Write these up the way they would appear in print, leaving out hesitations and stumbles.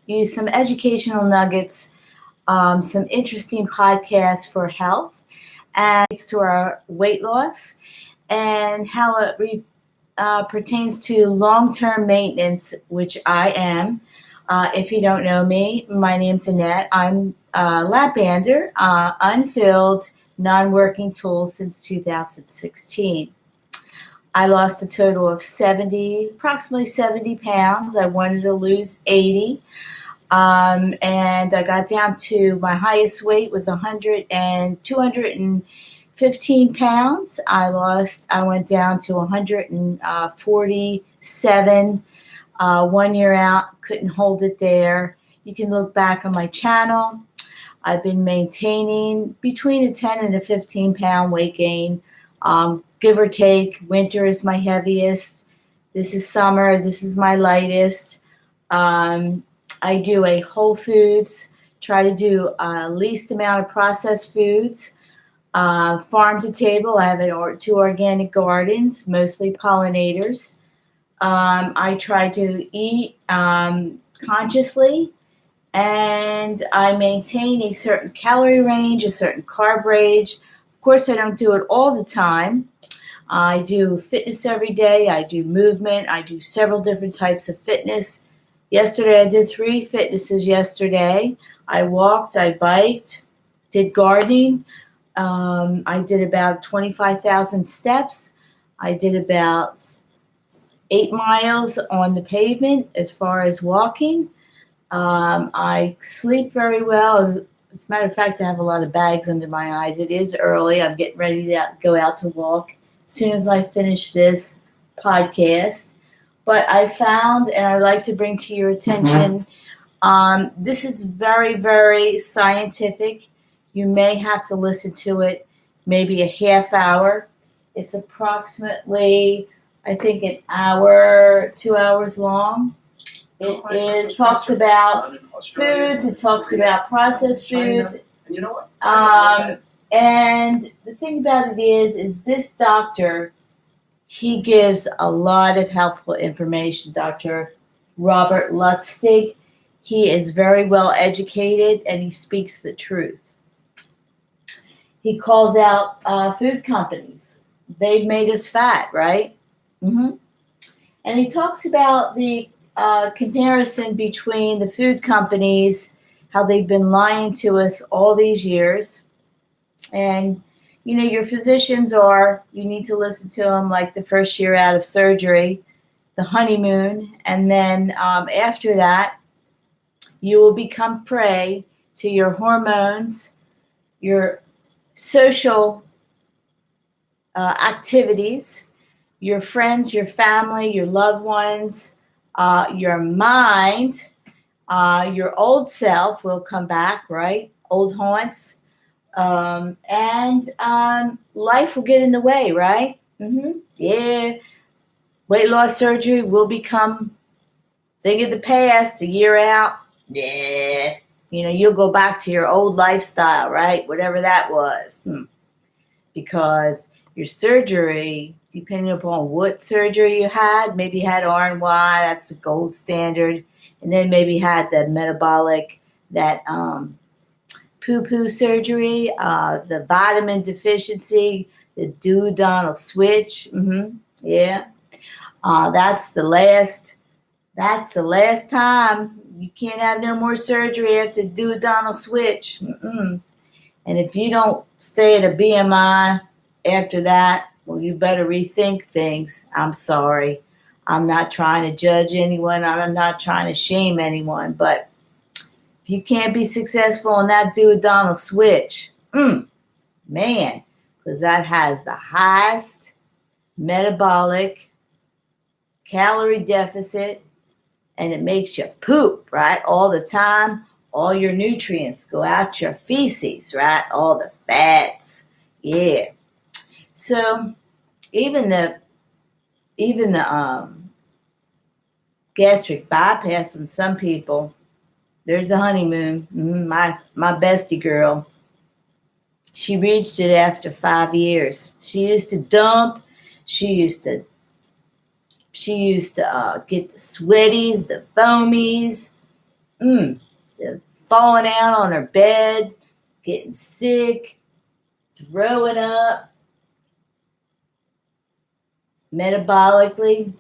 you some educational nuggets, some interesting podcasts for health, and it's to our weight loss and how it pertains to long-term maintenance, which I am. If you don't know me, my name's Annette. I'm a lap bander, unfilled, non-working tool since 2016. I lost a total of approximately 70 pounds. I wanted to lose 80. And I got down to my highest weight was 215 pounds. I went down to 147 1 year out, couldn't hold it there. You can look back on my channel. I've been maintaining between a 10 and a 15 pound weight gain, give or take. Winter is my heaviest. This is summer. This is my lightest. I do a whole foods, try to do least amount of processed foods. Farm to table, I have 2 organic gardens, mostly pollinators. I try to eat consciously, and I maintain a certain calorie range, a certain carb range. Of course, I don't do it all the time. I do fitness every day. I do movement. I do several different types of fitness. Yesterday, I did 3 fitnesses yesterday. I walked, I biked, did gardening. I did about 25,000 steps. I did about 8 miles on the pavement as far as walking. I sleep very well. As a matter of fact, I have a lot of bags under my eyes. It is early. I'm getting ready to go out to walk as soon as I finish this podcast. But I found, and I'd like to bring to your attention, this is very, very scientific. You may have to listen to it maybe a half hour. It's approximately, I think, an hour, 2 hours long. It talks about foods. It talks about processed foods. And the thing about it is this doctor, he gives a lot of helpful information, Dr. Robert Lustig. He is very well educated, and he speaks the truth. He calls out food companies. They've made us fat, right? Mm-hmm. And he talks about the comparison between the food companies, how they've been lying to us all these years. And, you know, your physicians you need to listen to them like the first year out of surgery, the honeymoon. And then after that, you will become prey to your hormones, your social activities, your friends, your family, your loved ones, your mind, your old self will come back, right? Old haunts. And life will get in the way, right? Mm-hmm. Yeah. Weight loss surgery will become thing of the past, a year out. Yeah. You know, you'll go back to your old lifestyle, right? Whatever that was. Because your surgery, depending upon what surgery you had, maybe you had RNY, that's the gold standard. And then maybe you had the metabolic, that poo-poo surgery, the vitamin deficiency, the duodenal switch. Mm-hmm. Yeah. That's the last time. You can't have no more surgery after duodenal switch. Mm-mm. And if you don't stay at a BMI after that, well, you better rethink things. I'm sorry. I'm not trying to judge anyone. I'm not trying to shame anyone. But if you can't be successful in that duodenal switch, man, because that has the highest metabolic calorie deficit, and it makes you poop, right? All the time. All your nutrients go out your feces, right? All the fats. Yeah. So even the gastric bypass in some people, there's a honeymoon. My bestie girl, she reached it after 5 years. She used to dump. She used to get the sweaties, the foamies. They're falling out on her bed, getting sick, throwing up. Metabolically,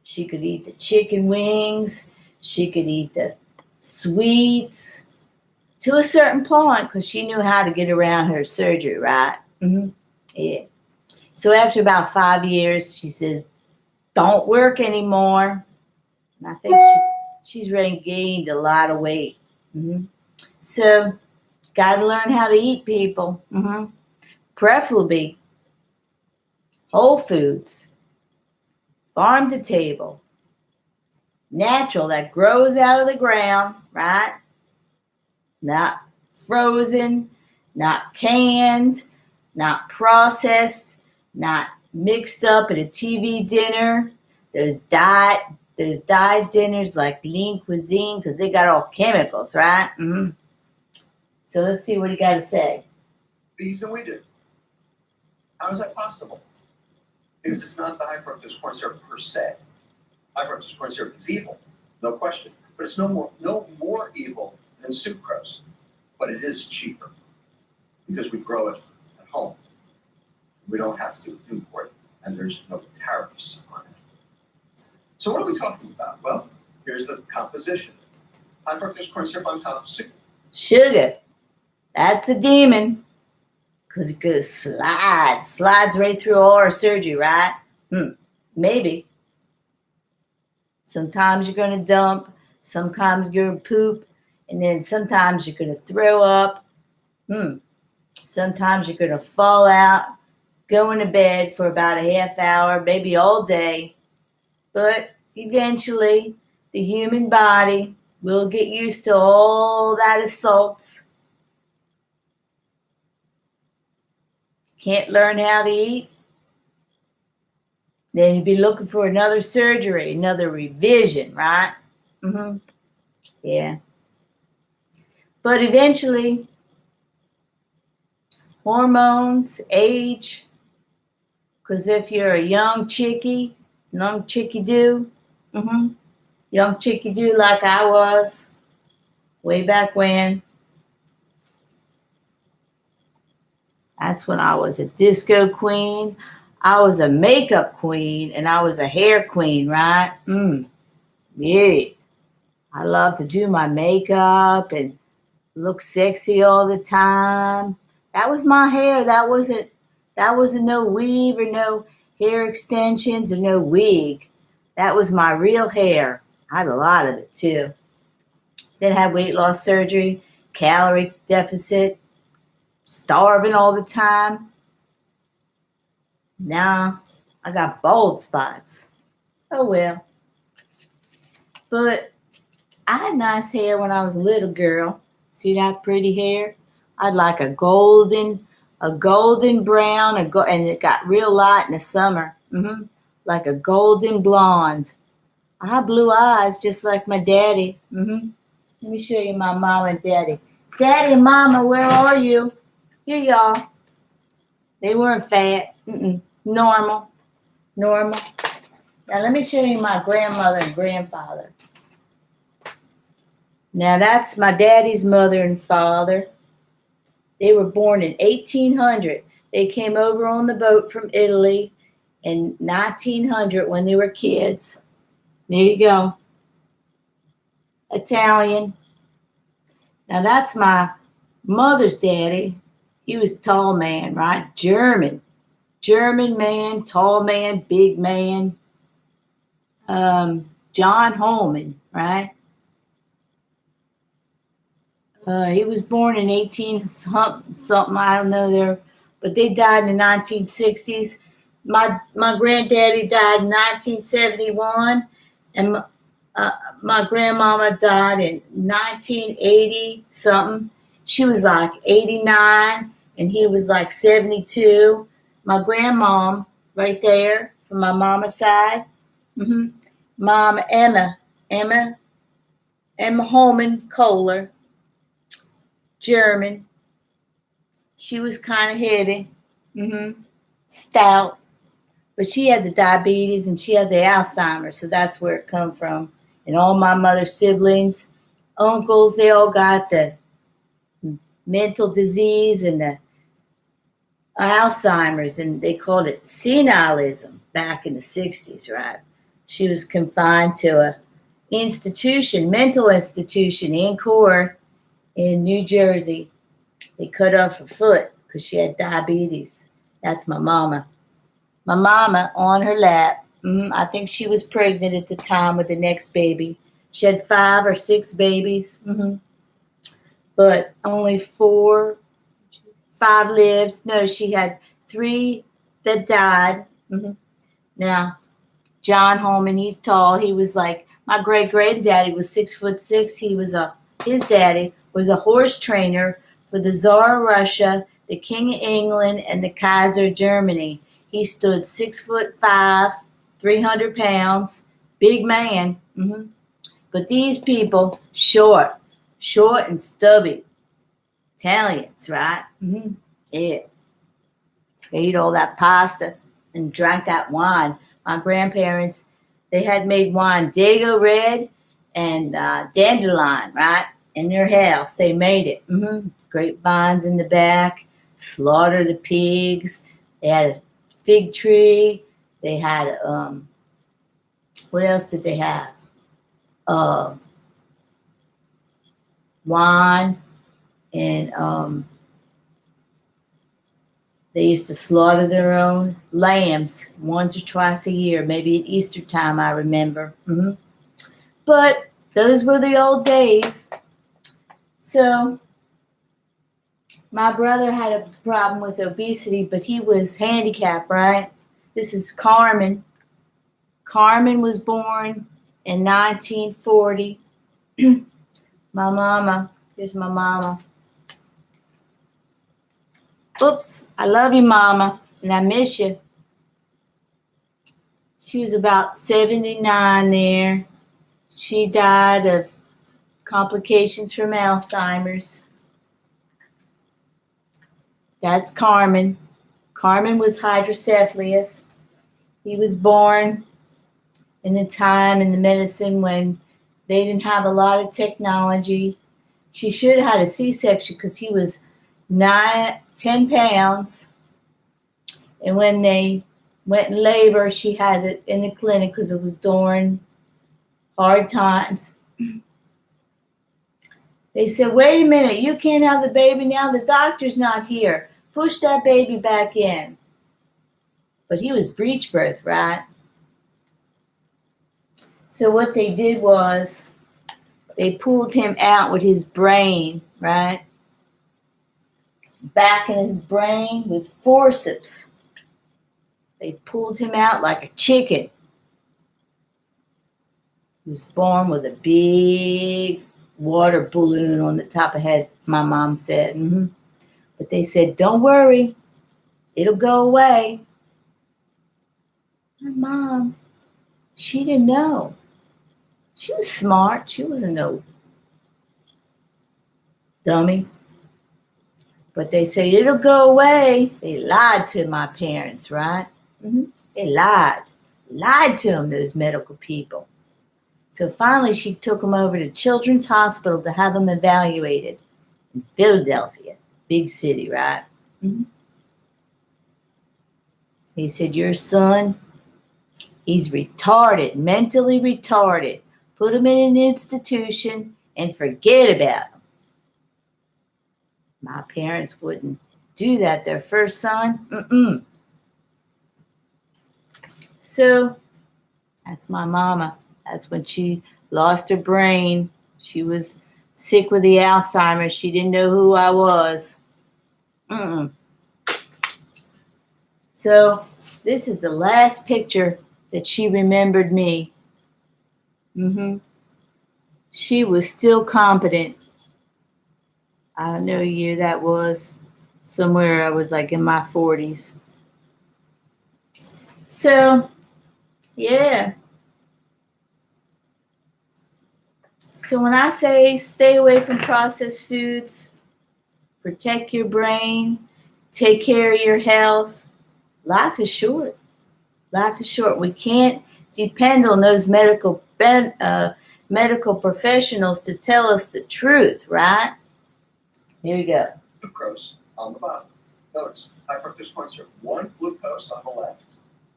she could eat the chicken wings. She could eat the sweets to a certain point because she knew how to get around her surgery, right? Yeah. So after about 5 years, she says, don't work anymore. And I think she's regained a lot of weight. So, got to learn how to eat, people. Preferably whole foods, farm to table, natural that grows out of the ground, right? Not frozen, not canned, not processed, not mixed up at a TV dinner. Those diet dinners like lean cuisine because they got all chemicals, right? So let's see what you got to say. Bees than we do. How is that possible? Because it's not the high fructose corn syrup per se. High fructose corn syrup is evil, no question. But it's no more evil than sucrose. But it is cheaper because we grow it at home. We don't have to import it, and there's no tariffs on it. So what are we talking about? Well, here's the composition. High fructose corn syrup on top, sugar. That's the demon. Because it goes slides right through all our surgery, right? Maybe. Sometimes you're going to dump, sometimes you're going to poop, and then sometimes you're going to throw up. Sometimes you're going to fall out, go into bed for about a half hour, maybe all day. But eventually, the human body will get used to all that assaults. Can't learn how to eat, then you'd be looking for another surgery, another revision, right? Yeah. But eventually, hormones, age, because if you're a young chickie do, young chickie do like I was way back when, that's when I was a disco queen. I was a makeup queen and I was a hair queen, right? Yeah. I love to do my makeup and look sexy all the time. That was my hair. That wasn't no weave or no hair extensions or no wig. That was my real hair. I had a lot of it too. Then had weight loss surgery, calorie deficit, starving all the time. Now I got bald spots. Oh well. But I had nice hair when I was a little girl. See that pretty hair? I'd like a golden brown, and it got real light in the summer. Like a golden blonde. I have blue eyes just like my daddy. Let me show you my mom and daddy. Daddy and mama, where are you? Here y'all. They weren't fat. Normal. Now let me show you my grandmother and grandfather. Now that's my daddy's mother and father. They were born in 1800. They came over on the boat from Italy in 1900 when they were kids. There you go. Italian. Now that's my mother's daddy. He was a tall man, right? German man, tall man, big man. John Holman, right? He was born in 18 something, I don't know there, but they died in the 1960s. My granddaddy died in 1971, and my grandmama died in 1980 something. She was like 89, and he was like 72. My grandmom, right there, from my mama's side. Mom Emma Holman Kohler. German. She was kind of heavy, stout, but she had the diabetes and she had the Alzheimer's, so that's where it come from. And all my mother's siblings, uncles, they all got the mental disease and the Alzheimer's, and they called it senilism back in the 60s, right? She was confined to a mental institution in Core in New Jersey. They cut off her foot because she had diabetes. That's my mama. My mama on her lap. I think she was pregnant at the time with the next baby. She had 5 or 6 babies, but only 5 lived. No, she had 3 that died. Now, John Holman, he's tall. He was like, my great-granddaddy was 6'6". His daddy was a horse trainer for the Tsar of Russia, the King of England, and the Kaiser of Germany. He stood 6'5", 300 pounds, big man. But these people, short and stubby. Italians, right? Yeah. They eat all that pasta and drank that wine. My grandparents, they had made wine Dago Red and Dandelion, right? In their house, they made it. Grapevines in the back, slaughter the pigs. They had a fig tree. They had, what else did they have? Wine. And they used to slaughter their own lambs once or twice a year, maybe at Easter time, I remember. But those were the old days. So my brother had a problem with obesity, but he was handicapped, right? This is Carmen. Carmen was born in 1940. My mama, here's my mama. Oops, I love you, Mama, and I miss you. She was about 79 there. She died of complications from Alzheimer's. That's Carmen. Carmen was hydrocephalus. He was born in a time in the medicine when they didn't have a lot of technology. She should have had a C-section because he was 10 pounds. And when they went in labor, she had it in the clinic because it was during hard times. They said, wait a minute, you can't have the baby now. The doctor's not here. Push that baby back in. But he was breech birth, right? So what they did was they pulled him out with his brain, right? Back in his brain with forceps. They pulled him out like a chicken. He was born with a big water balloon on the top of his head, my mom said. But they said, don't worry, it'll go away. My mom, she didn't know. She was smart. She wasn't no dummy. But they say, it'll go away. They lied to my parents, right? They lied to them, those medical people. So finally, she took him over to Children's Hospital to have him evaluated in Philadelphia, big city, right? He said, your son, he's retarded, mentally retarded. Put him in an institution and forget about him. My parents wouldn't do that. Their first son, So that's my mama. That's when she lost her brain. She was sick with the Alzheimer's. She didn't know who I was. So this is the last picture that she remembered me. She was still competent. I don't know what year that was. Somewhere I was like in my 40s. So, yeah. So when I say stay away from processed foods, protect your brain, take care of your health, life is short. Life is short. We can't depend on those medical medical professionals to tell us the truth, right? Here we go. Sucrose on the bottom. Notice, high fructose corn syrup, 1 glucose on the left,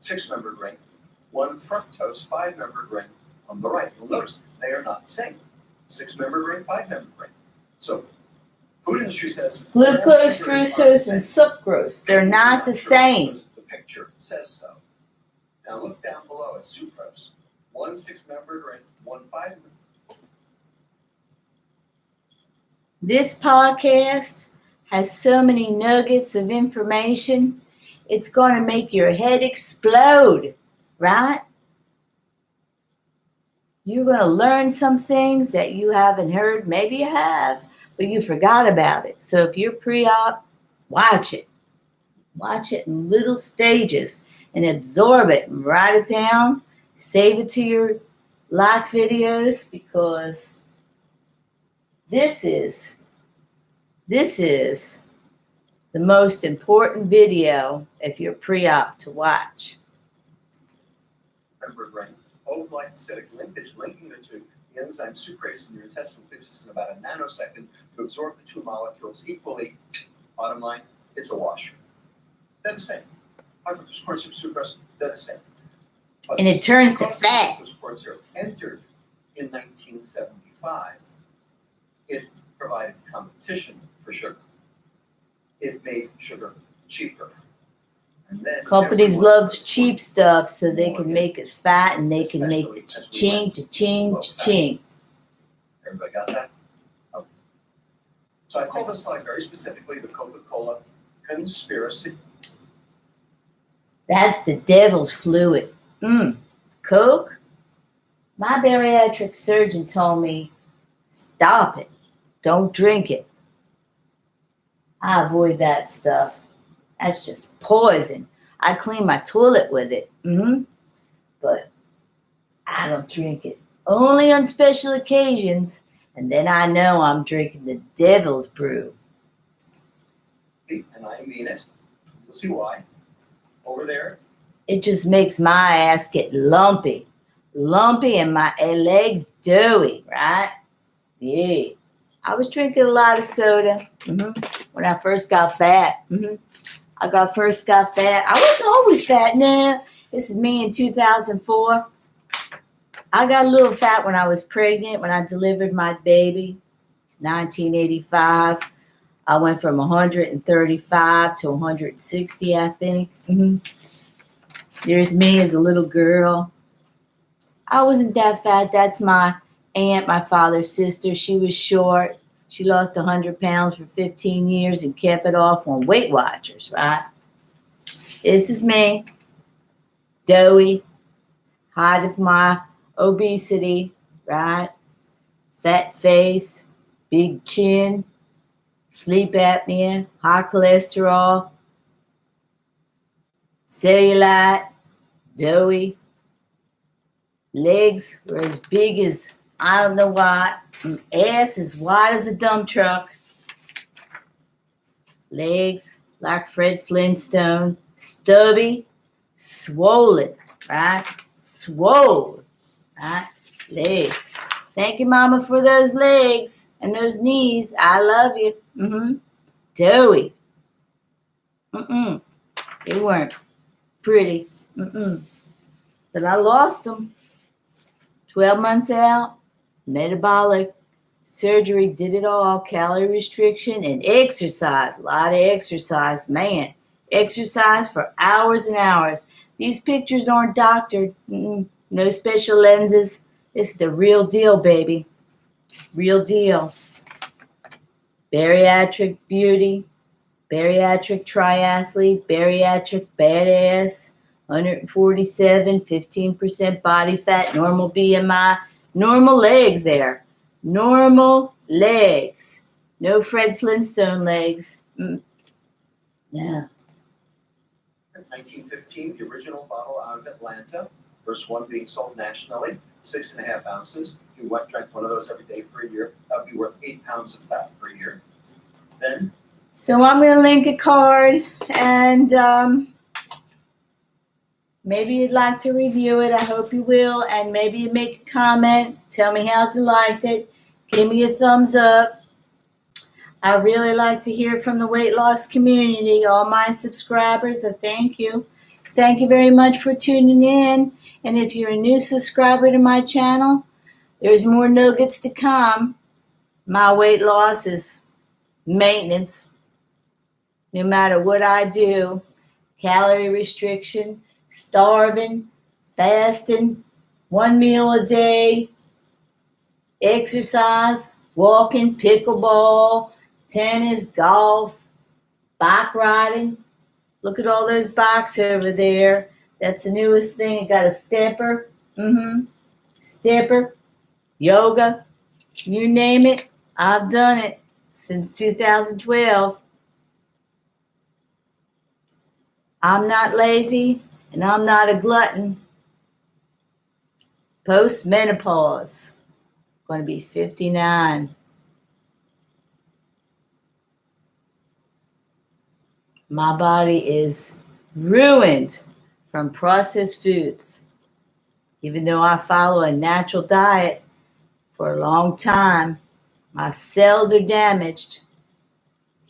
6-membered ring, 1 fructose, 5-membered ring on the right. You'll notice they are not the same. 6-membered ring, 5-membered ring. So, food industry says Glucose, fructose, and sucrose. They're not the same. The picture says so. Now look down below at sucrose. 1 6-membered ring, 1 5-membered. This podcast has so many nuggets of information. It's going to make your head explode, right? You're going to learn some things that you haven't heard. Maybe you have, but you forgot about it. So if you're pre-op, watch it. Watch it in little stages and absorb it and write it down. Save it to your like videos, because this is the most important video if you're pre-op to watch. Membered ring, O-glycosidic linkage linking the two. The enzyme sucrase in your intestine pitches in about a nanosecond to absorb the 2 molecules equally. Bottom line, it's a wash. They're the same. High fructose corn syrup, sucrose, they're the same. But And it turns to fat. Fructose corn syrup entered in 1975. It provided competition for sugar. It made sugar cheaper. And then Companies love cheap stuff so they can make us fat and they can make the cha-ching, cha-ching, cha-ching. Everybody got that? Okay. So I call this slide very specifically the Coca-Cola conspiracy. That's the devil's fluid. Coke? My bariatric surgeon told me, stop it. Don't drink it. I avoid that stuff. That's just poison. I clean my toilet with it. But I don't drink it. Only on special occasions. And then I know I'm drinking the devil's brew. And I mean it. You'll see why. Over there. It just makes my ass get lumpy. Lumpy and my legs doughy, right? Yeah. I was drinking a lot of soda when I first got fat. I first got fat. I wasn't always fat. Now, this is me in 2004. I got a little fat when I was pregnant, when I delivered my baby, 1985. I went from 135 to 160, I think. There's me as a little girl. I wasn't that fat. That's my aunt, my father's sister. She was short. She lost 100 pounds for 15 years and kept it off on Weight Watchers, right? This is me, doughy, height of my obesity, right? Fat face, big chin, sleep apnea, high cholesterol, cellulite, doughy. Legs were as big as, I don't know what. Ass as wide as a dump truck. Legs like Fred Flintstone. Stubby, swollen, right? Swole, right? Legs. Thank you, Mama, for those legs and those knees. I love you. Doughy. They weren't pretty. But I lost them. 12 months out, metabolic surgery, did it all, calorie restriction and exercise, a lot of exercise, man, exercise for hours and hours. These pictures aren't doctored, no special lenses. This is the real deal, baby, real deal. Bariatric beauty, bariatric triathlete, bariatric badass, 147, 15% body fat, normal BMI, normal legs there. Normal legs. No Fred Flintstone legs. Yeah. In 1915, the original bottle out of Atlanta, first one being sold nationally, 6.5 ounces. If you drank one of those every day for a year, that would be worth 8 pounds of fat per year. Then. So I'm going to link a card and Maybe you'd like to review it. I hope you will. And maybe you make a comment. Tell me how you liked it. Give me a thumbs up. I really like to hear from the weight loss community. All my subscribers, I thank you. Thank you very much for tuning in. And if you're a new subscriber to my channel, there's more nuggets to come. My weight loss is maintenance. No matter what I do, calorie restriction, starving, fasting, 1 meal a day, exercise, walking, pickleball, tennis, golf, bike riding. Look at all those bikes over there. That's the newest thing. It got a stepper. Stepper, yoga, you name it. I've done it since 2012. I'm not lazy and I'm not a glutton. Post-menopause. Going to be 59. My body is ruined from processed foods. Even though I follow a natural diet for a long time, my cells are damaged.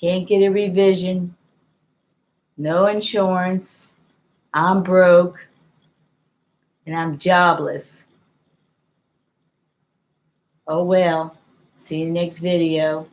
Can't get a revision. No insurance. I'm broke. And I'm jobless. Oh well. See you next video.